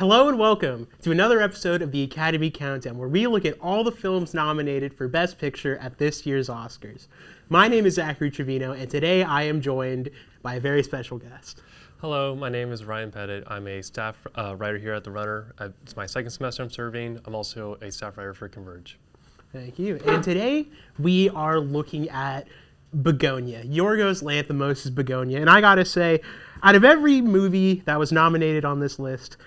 Hello and welcome to another episode of the Academy Countdown, where we look at all the films nominated for Best Picture at this year's Oscars. My name is Zachary Trevino, and today I am joined by a very special guest. Hello, my name is Ryan Petitt. I'm a staff writer here at The Runner. It's my second semester I'm serving. I'm also a staff writer for Converge. Thank you. And today we are looking at Bugonia. Yorgos Lanthimos' Bugonia. And I gotta say, out of every movie that was nominated on this list,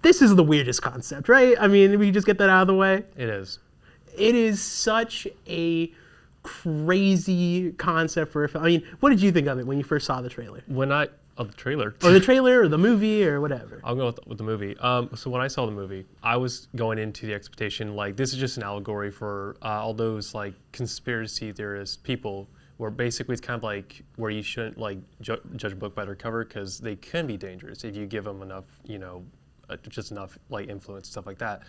this is the weirdest concept, right? I mean, we just get that out of the way. It is. It is such a crazy concept for a film. I mean, what did you think of it when you first saw the trailer? The trailer. Or the trailer, or the movie, or whatever. I'll go with the movie. So when I saw the movie, I was going into the expectation, like, this is just an allegory for all those, like, conspiracy theorist people, where basically it's kind of like where you shouldn't, like, judge a book by their cover, because they can be dangerous if you give them enough, just enough, like, influence, stuff like that.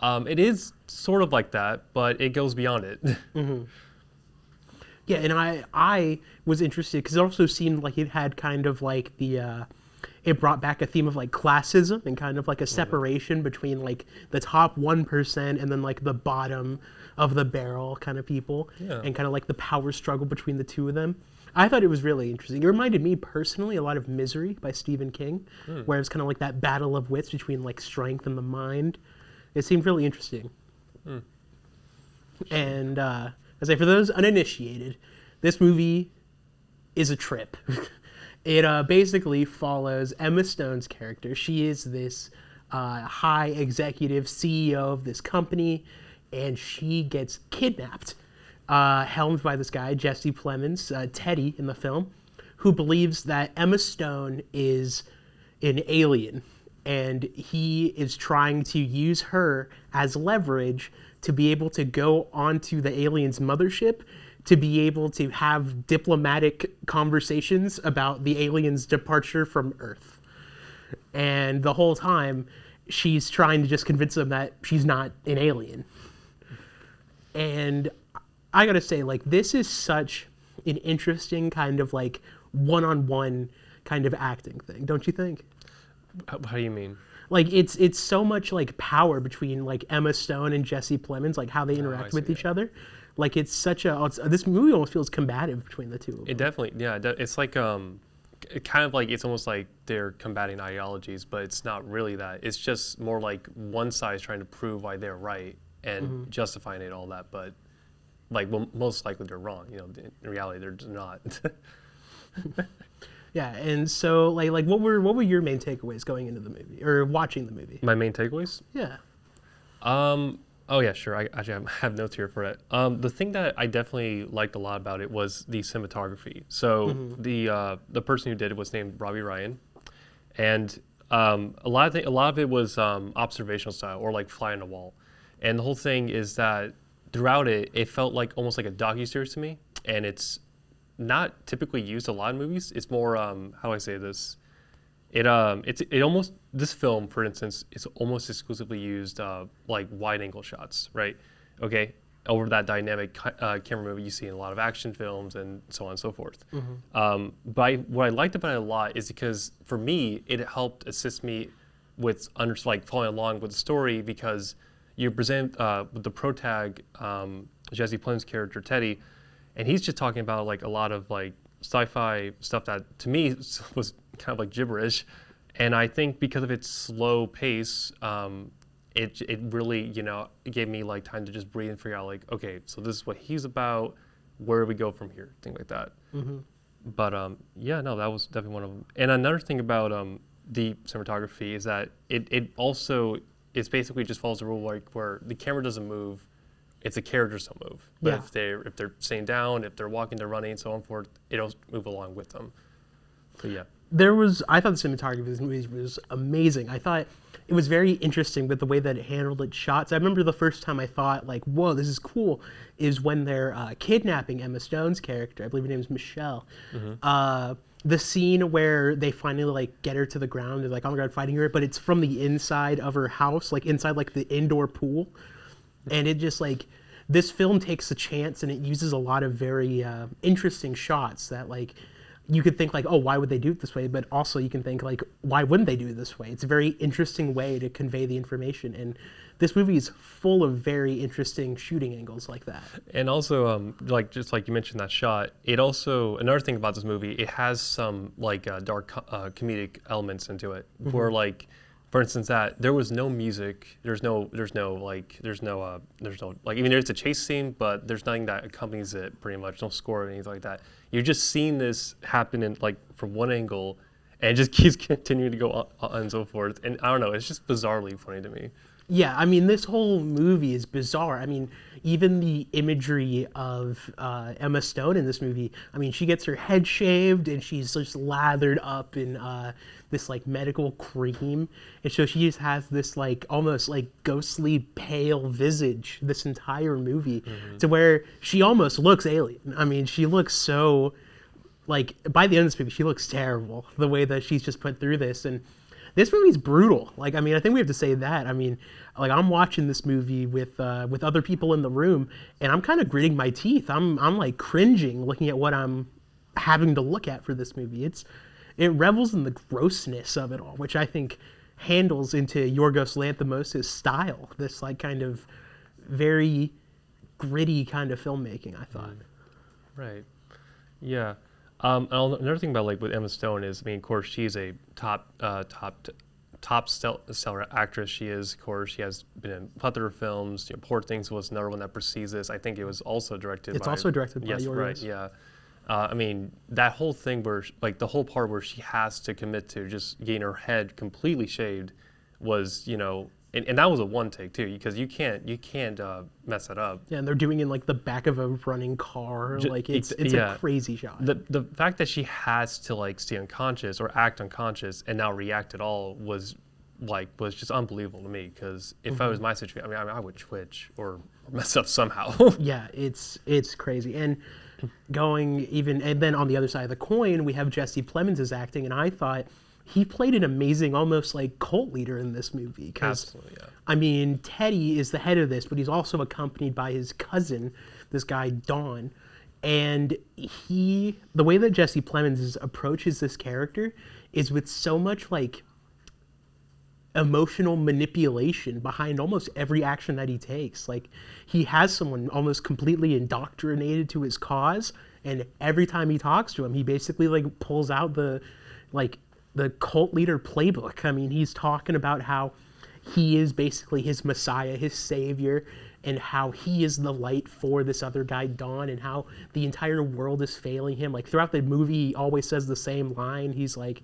It is sort of like that, but it goes beyond it. Mm-hmm. Yeah, and I was interested because it also seemed like it had kind of like it brought back a theme of like classism and kind of like a separation between like the top 1% and then like the bottom of the barrel kind of people, and kind of like the power struggle between the two of them. I thought it was really interesting. It reminded me personally a lot of Misery by Stephen King, where it's kind of like that battle of wits between like strength and the mind. It seemed really interesting. And as I say, for those uninitiated, this movie is a trip. It basically follows Emma Stone's character. She is this high executive CEO of this company, and she gets kidnapped, helmed by this guy, Jesse Plemons, Teddy in the film, who believes that Emma Stone is an alien, and he is trying to use her as leverage to be able to go onto the alien's mothership, to be able to have diplomatic conversations about the alien's departure from Earth. And the whole time, she's trying to just convince them that she's not an alien. And I gotta say, like, this is such an interesting kind of like one-on-one kind of acting thing, don't you think? How do you mean? Like, it's so much like power between like Emma Stone and Jesse Plemons, like how they interact with each other. Like, it's such this movie almost feels combative between the two of them. It definitely, it's like it kind of like, it's almost like they're combating ideologies, but it's not really that. It's just more like one side is trying to prove why they're right and justifying it, all that, but like, well, most likely they're wrong. In reality, they're not. Yeah, and so like what were your main takeaways going into the movie or watching the movie? My main takeaways? Yeah. Oh yeah, sure. I actually have notes here for it. The thing that I definitely liked a lot about it was the cinematography. So the person who did it was named Robbie Ryan, and a lot of it was observational style, or like fly on the wall. And the whole thing is that throughout it felt like almost like a docuseries to me, and it's not typically used a lot in movies. It's more how do I say this? It almost, this film, for instance, is almost exclusively used like wide angle shots, right? Okay, over that dynamic camera movie you see in a lot of action films and so on and so forth. But what I liked about it a lot is because for me it helped assist me with like following along with the story, because you present with the protag, Jesse Plemons' character Teddy, and he's just talking about like a lot of like sci-fi stuff that to me was kind of like gibberish, and I think because of its slow pace, it really gave me like time to just breathe and figure out like, okay, so this is what he's about, where do we go from here, things like that. But that was definitely one of them. And another thing about the cinematography is that it also is basically just follows the rule like where the camera doesn't move if the characters don't move. But if they're staying down, if they're walking, they're running, and so on and forth, it'll move along with them. So yeah. I thought the cinematography of this movie was amazing. I thought it was very interesting with the way that it handled its shots. I remember the first time I thought like, whoa, this is cool, is when they're kidnapping Emma Stone's character. I believe her name is Michelle. The scene where they finally like get her to the ground, they're like, oh my God, fighting her, but it's from the inside of her house, like inside like the indoor pool. And it just like, this film takes a chance and it uses a lot of very interesting shots that like you could think like, oh, why would they do it this way? But also you can think like, why wouldn't they do it this way? It's a very interesting way to convey the information. And this movie is full of very interesting shooting angles like that. And also, like just like you mentioned that shot, it also another thing about this movie, it has some like dark comedic elements into it, where like, for instance, that there was no music, there's no like even there's a chase scene, but there's nothing that accompanies it, pretty much no score or anything like that. You're just seeing this happen in like from one angle, and it just keeps continuing to go on and so forth. And I don't know, it's just bizarrely funny to me. Yeah, I mean, this whole movie is bizarre. I mean, even the imagery of Emma Stone in this movie, I mean, she gets her head shaved and she's just lathered up in this like medical cream. And so she just has this like almost like ghostly pale visage this entire movie to where she almost looks alien. I mean, she looks so, like, by the end of this movie, she looks terrible the way that she's just put through this. And this movie's brutal. Like, I mean, I think we have to say that. I mean, like, I'm watching this movie with other people in the room, and I'm kind of gritting my teeth. I'm like cringing looking at what I'm having to look at for this movie. It revels in the grossness of it all, which I think handles into Yorgos Lanthimos' style. This like kind of very gritty kind of filmmaking, I thought. Right. Yeah. Another thing about like with Emma Stone is, I mean, of course, she's a top stellar actress. She is, of course, she has been in plethora of films. You know, Poor Things was another one that precedes this. I think it was also directed. It's also directed by Yes, Yorgos. right. Yeah. I mean, that whole thing where, like, the whole part where she has to commit to just getting her head completely shaved was, you know, and that was a one take too, because you can't mess that up. Yeah, and they're doing it in like the back of a running car. Like it's yeah. a crazy shot. The fact that she has to like stay unconscious or act unconscious and now react at all was just unbelievable to me. Because if I was my situation, I mean, I would twitch or mess up somehow. Yeah, it's crazy. And and then on the other side of the coin, we have Jesse Plemons' acting, and I thought he played an amazing, almost like cult leader in this movie. Absolutely, yeah. I mean, Teddy is the head of this, but he's also accompanied by his cousin, this guy Don. And the way that Jesse Plemons approaches this character is with so much like emotional manipulation behind almost every action that he takes. Like, he has someone almost completely indoctrinated to his cause, and every time he talks to him, he basically like pulls out the cult leader playbook. I mean, he's talking about how he is basically his messiah, his savior, and how he is the light for this other guy, Don, and how the entire world is failing him. Like, throughout the movie, he always says the same line. He's like,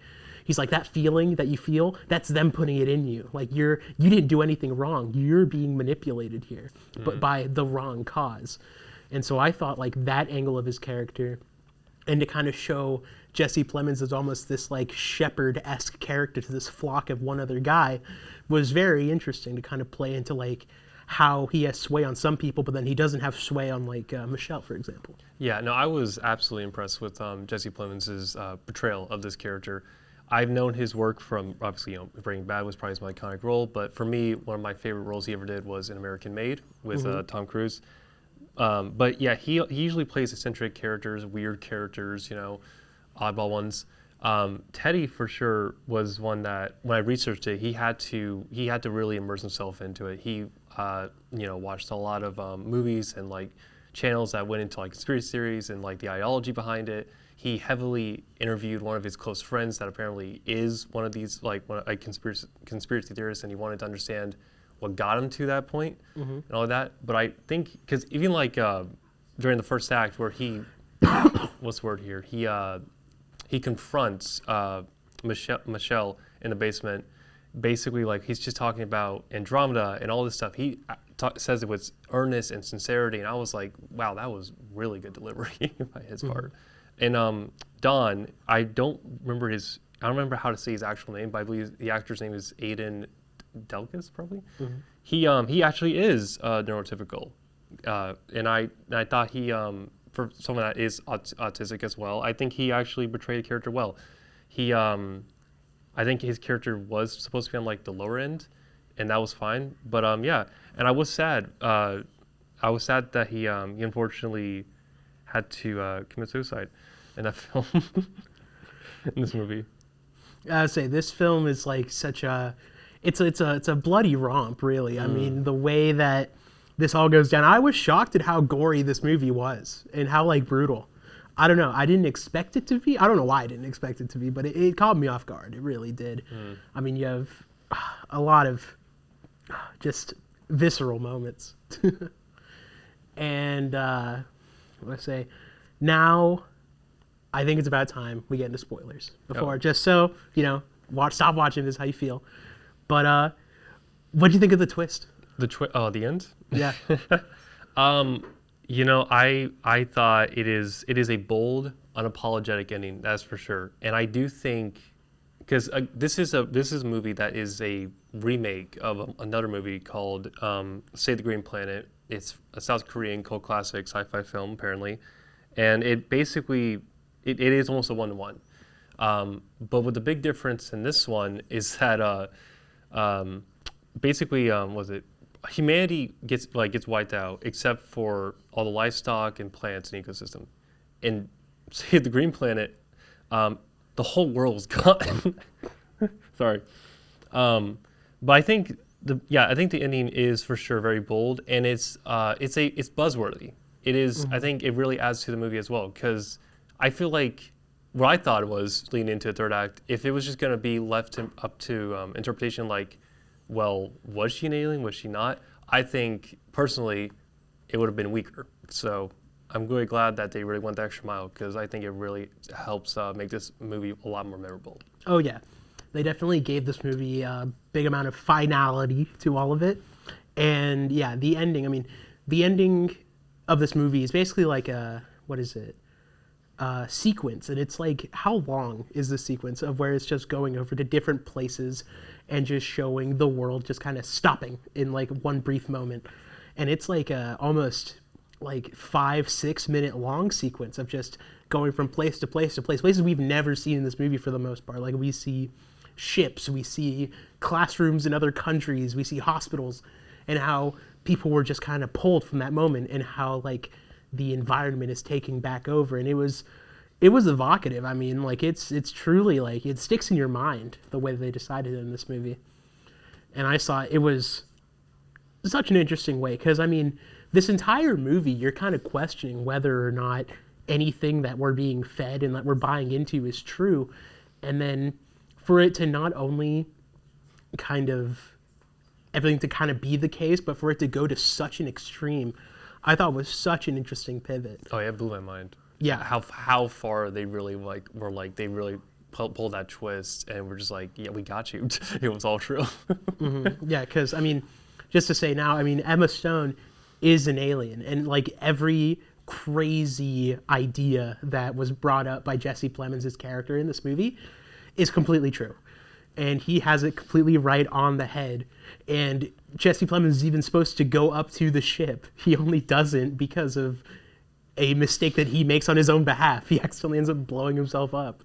that feeling that you feel, that's them putting it in you. Like, you didn't do anything wrong. You're being manipulated here, but by the wrong cause. And so I thought like that angle of his character, and to kind of show Jesse Plemons as almost this like shepherd-esque character to this flock of one other guy, was very interesting to kind of play into like how he has sway on some people, but then he doesn't have sway on like Michelle, for example. Yeah, no, I was absolutely impressed with Jesse Plemons' portrayal of this character. I've known his work from, obviously, you know, Breaking Bad was probably his most iconic role, but for me, one of my favorite roles he ever did was in American Made with Tom Cruise. But yeah, he usually plays eccentric characters, weird characters, you know, oddball ones. Teddy for sure was one that when I researched it, he had to really immerse himself into it. He watched a lot of movies and like channels that went into like conspiracy theories and like the ideology behind it. He heavily interviewed one of his close friends that apparently is one of these like conspiracy theorists, and he wanted to understand what got him to that point and all of that. But I think because even like during the first act where he what's the word here, he confronts Michelle in the basement, basically like he's just talking about Andromeda and all this stuff. He says it with earnest and sincerity, and I was like, wow, that was really good delivery by his part. And Don, I don't remember how to say his actual name, but I believe the actor's name is Aiden Delkus, probably. He actually is neurotypical, and I thought he for someone that is autistic as well, I think he actually portrayed the character well. I think his character was supposed to be on like the lower end, and that was fine. But yeah, and I was sad. I was sad that he unfortunately had to commit suicide in that film. in this movie. I would say this film is like such a, it's a bloody romp, really. I mean, the way that this all goes down. I was shocked at how gory this movie was and how like brutal. I don't know. I didn't expect it to be. I don't know why I didn't expect it to be, but it caught me off guard. It really did. I mean, you have a lot of just visceral moments. And let's say now I think it's about time we get into spoilers before, just so you know, stop watching this how you feel. But what do you think of the twist? The end? Yeah. You know, I thought it is a bold, unapologetic ending. That's for sure. And I do think, because this is a movie that is a remake of another movie called Save the Green Planet. It's a South Korean cult classic sci-fi film apparently, and it basically it is almost a 1-to-1. But with the big difference in this one is that basically was it humanity gets wiped out except for all the livestock and plants and ecosystem. And Save the Green Planet, the whole world is gone. Sorry, but I think the ending is for sure very bold, and it's buzzworthy. It is. I think it really adds to the movie as well, because I feel like what I thought it was leading into a third act, if it was just going to be left up to interpretation, like, well, was she an alien? Was she not? I think personally, it would have been weaker. So I'm really glad that they really went the extra mile, because I think it really helps make this movie a lot more memorable. Oh yeah, they definitely gave this movie a big amount of finality to all of it, and yeah, the ending. I mean, the ending of this movie is basically like a sequence, and it's like, how long is the sequence of where it's just going over to different places and just showing the world just kind of stopping in like one brief moment, and it's like almost like 5-6 minute long sequence of just going from place to place to place, places we've never seen in this movie for the most part. Like, we see ships, we see classrooms in other countries, we see hospitals, and how people were just kind of pulled from that moment, and how like the environment is taking back over. And it was evocative. I mean, like, it's truly like, it sticks in your mind the way they decided in this movie. And I saw it was such an interesting way, because I mean, this entire movie, you're kind of questioning whether or not anything that we're being fed and that we're buying into is true. And then for it to not only kind of everything to kind of be the case, but for it to go to such an extreme, I thought was such an interesting pivot. Oh yeah, it blew my mind. Yeah. How far they really they really pulled that twist, and we're just like, yeah, we got you. It was all true. Yeah, because I mean, just to say now, I mean, Emma Stone is an alien, and like every crazy idea that was brought up by Jesse Plemons' character in this movie is completely true, and he has it completely right on the head. And Jesse Plemons is even supposed to go up to the ship. He only doesn't because of a mistake that he makes on his own behalf. He accidentally ends up blowing himself up.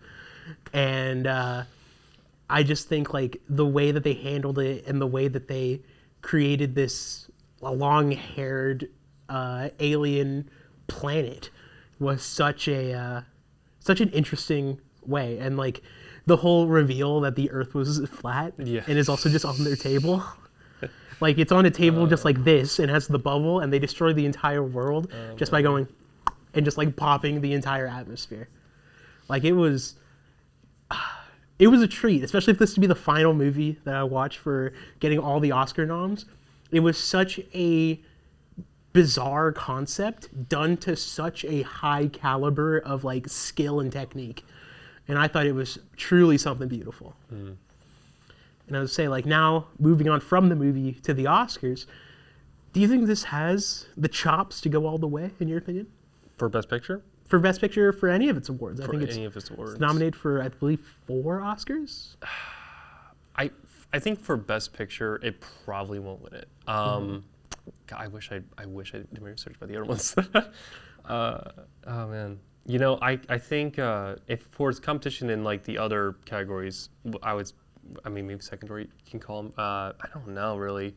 And I just think like the way that they handled it, and the way that they created this long-haired alien planet was such an interesting way. And like the whole reveal that the Earth was flat, and is also just on their table. Like, it's on a table just like this, and has the bubble, and they destroy the entire world just by going and just like popping the entire atmosphere. Like, it was a treat, especially if this to be the final movie that I watched for getting all the Oscar noms. It was such a bizarre concept done to such a high caliber of like skill and technique, and I thought it was truly something beautiful. And I would say, like, now moving on from the movie to the Oscars, do you think this has the chops to go all the way, in your opinion? For Best Picture? For Best Picture, for any of its awards. I think it's nominated for, I believe, 4 Oscars. I think for Best Picture, it probably won't win it. God, I wish I did my research about the other ones. Oh man, you know, I think if for its competition in like the other categories, I mean maybe secondary, you can call them. I don't know really.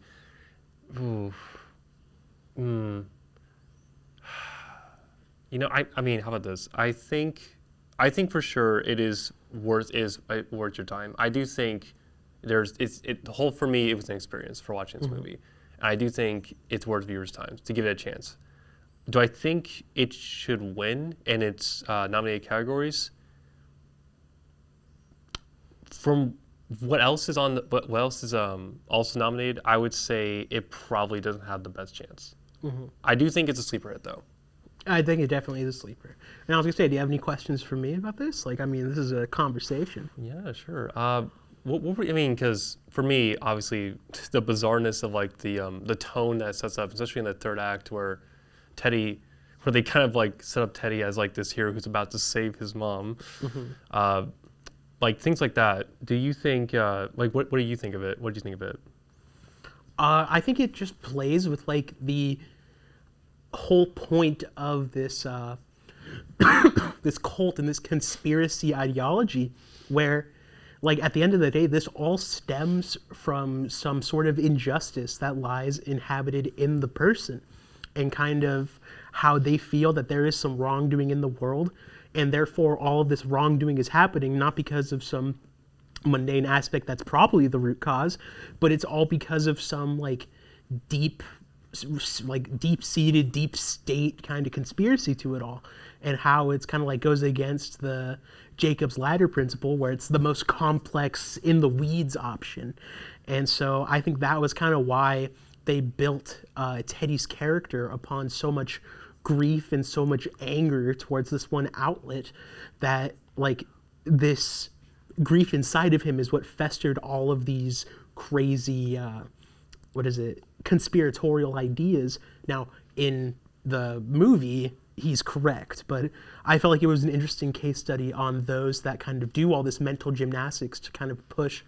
You know, I mean, how about this? I think I think for sure it is worth your time. I do think the whole for me it was an experience for watching this movie. And I do think it's worth viewers' time to give it a chance. Do I think it should win in its nominated categories? From what else is also nominated, I would say it probably doesn't have the best chance. I do think it's a sleeper hit though. I think it definitely is a sleeper. And I was gonna say, do you have any questions for me about this? Like, I mean, this is a conversation. Yeah, sure. Because for me, obviously, the bizarreness of like the tone that sets up, especially in the third act, where they kind of like set up Teddy as like this hero who's about to save his mom, like things like that. Do you think what do you think of it? What do you think of it? I think it just plays with like the whole point of this this cult and this conspiracy ideology, where like at the end of the day this all stems from some sort of injustice that lies inhabited in the person, and kind of how they feel that there is some wrongdoing in the world, and therefore all of this wrongdoing is happening not because of some mundane aspect that's probably the root cause, but it's all because of some like deep-seated, deep state kind of conspiracy to it all, and how it's kind of like goes against the Jacob's Ladder principle, where it's the most complex in the weeds option. And so I think that was kind of why they built Teddy's character upon so much grief and so much anger towards this one outlet, that like this grief inside of him is what festered all of these crazy conspiratorial ideas. Now, in the movie, he's correct, but I felt like it was an interesting case study on those that kind of do all this mental gymnastics to kind of push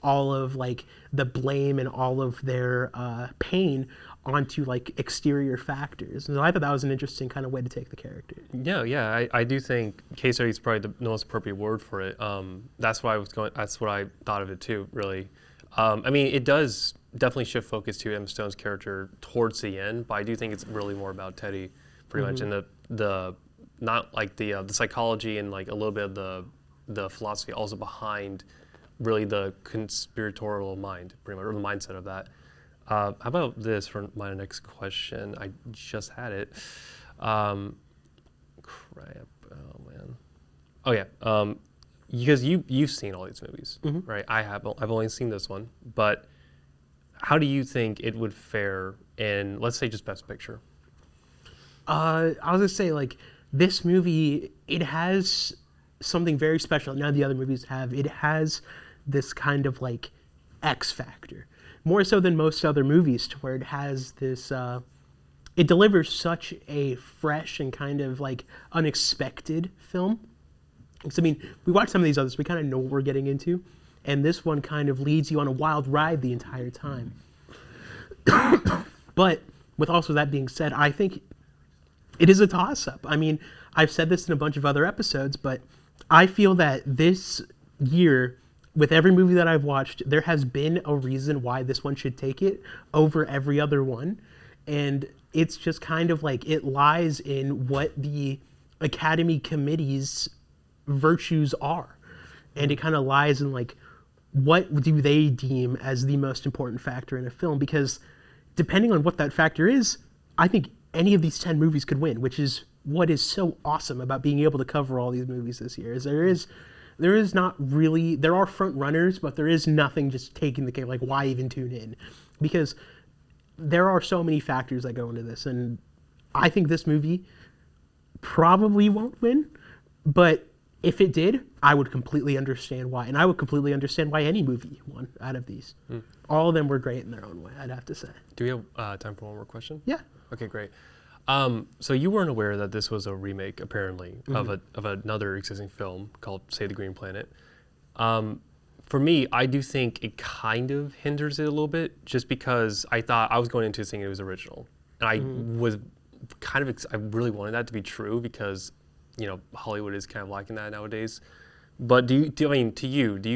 all of like the blame and all of their pain onto like exterior factors. And so I thought that was an interesting kind of way to take the character. Yeah, I do think case study is probably the most appropriate word for it. That's what I thought of it too, really. I mean, it does definitely shift focus to Emma Stone's character towards the end, but I do think it's really more about Teddy, pretty much, and the not like the psychology and like a little bit of the philosophy also behind really the conspiratorial mind, pretty much, or the mindset of that. How about this for my next question? I just had it. Crap. Oh man. Oh yeah. Because you've seen all these movies, right? I've only seen this one, but how do you think it would fare in, let's say, just Best Picture? I was gonna say, like, this movie, it has something very special. None of the other movies have. It has this kind of like X factor, more so than most other movies, to where it has this. It delivers such a fresh and kind of like unexpected film. Because I mean, we watch some of these others, we kind of know what we're getting into, and this one kind of leads you on a wild ride the entire time. But with also that being said, I think it is a toss-up. I mean, I've said this in a bunch of other episodes, but I feel that this year, with every movie that I've watched, there has been a reason why this one should take it over every other one. And it's just kind of like it lies in what the Academy Committee's virtues are. And it kind of lies in like, what do they deem as the most important factor in a film? Because depending on what that factor is, I think any of these 10 movies could win, which is what is so awesome about being able to cover all these movies this year. Is there is not really, there are front runners, but there is nothing just taking the cake. Like, why even tune in? Because there are so many factors that go into this, and I think this movie probably won't win, but if it did, I would completely understand why, and I would completely understand why any movie won out of these. All of them were great in their own way, I'd have to say. Do we have time for one more question? Yeah. Okay, great. So you weren't aware that this was a remake, apparently, of another existing film called Save the Green Planet. For me, I do think it kind of hinders it a little bit, just because I thought I was going into thinking it was original, and I was kind of I really wanted that to be true, because Hollywood is kind of liking that nowadays. But do you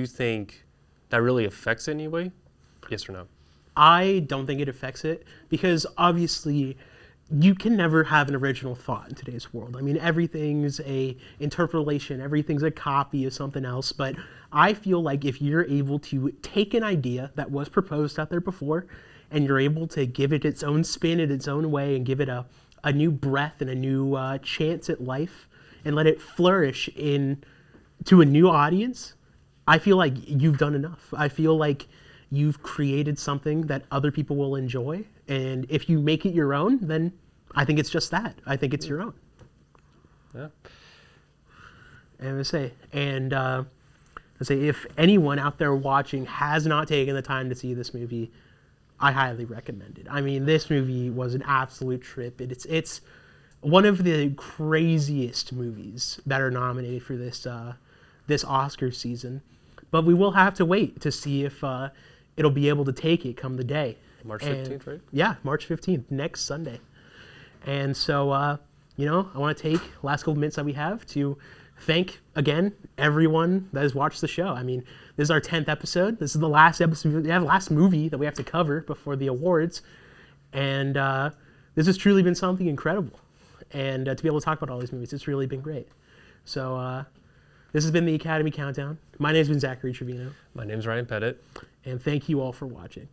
think that really affects it in any way? Yes or no? I don't think it affects it, because obviously you can never have an original thought in today's world. I mean, everything's a interpolation, everything's a copy of something else. But I feel like if you're able to take an idea that was proposed out there before, and you're able to give it its own spin in its own way, and give it a new breath and a new chance at life, and let it flourish to a new audience, I feel like you've done enough. I feel like you've created something that other people will enjoy. And if you make it your own, then I think it's just that. I think it's your own. Yeah. And I say, if anyone out there watching has not taken the time to see this movie, I highly recommend it. I mean, this movie was an absolute trip. It's one of the craziest movies that are nominated for this Oscar season. But we will have to wait to see if it'll be able to take it come the day. March 15th, right? Yeah, March 15th, next Sunday. And so, I want to take the last couple minutes that we have to thank, again, everyone that has watched the show. I mean, this is our 10th episode. This is the last episode, last movie that we have to cover before the awards. And this has truly been something incredible. And to be able to talk about all these movies, it's really been great. So this has been the Academy Countdown. My name's been Zachary Trevino. My name's Ryan Petitt. And thank you all for watching.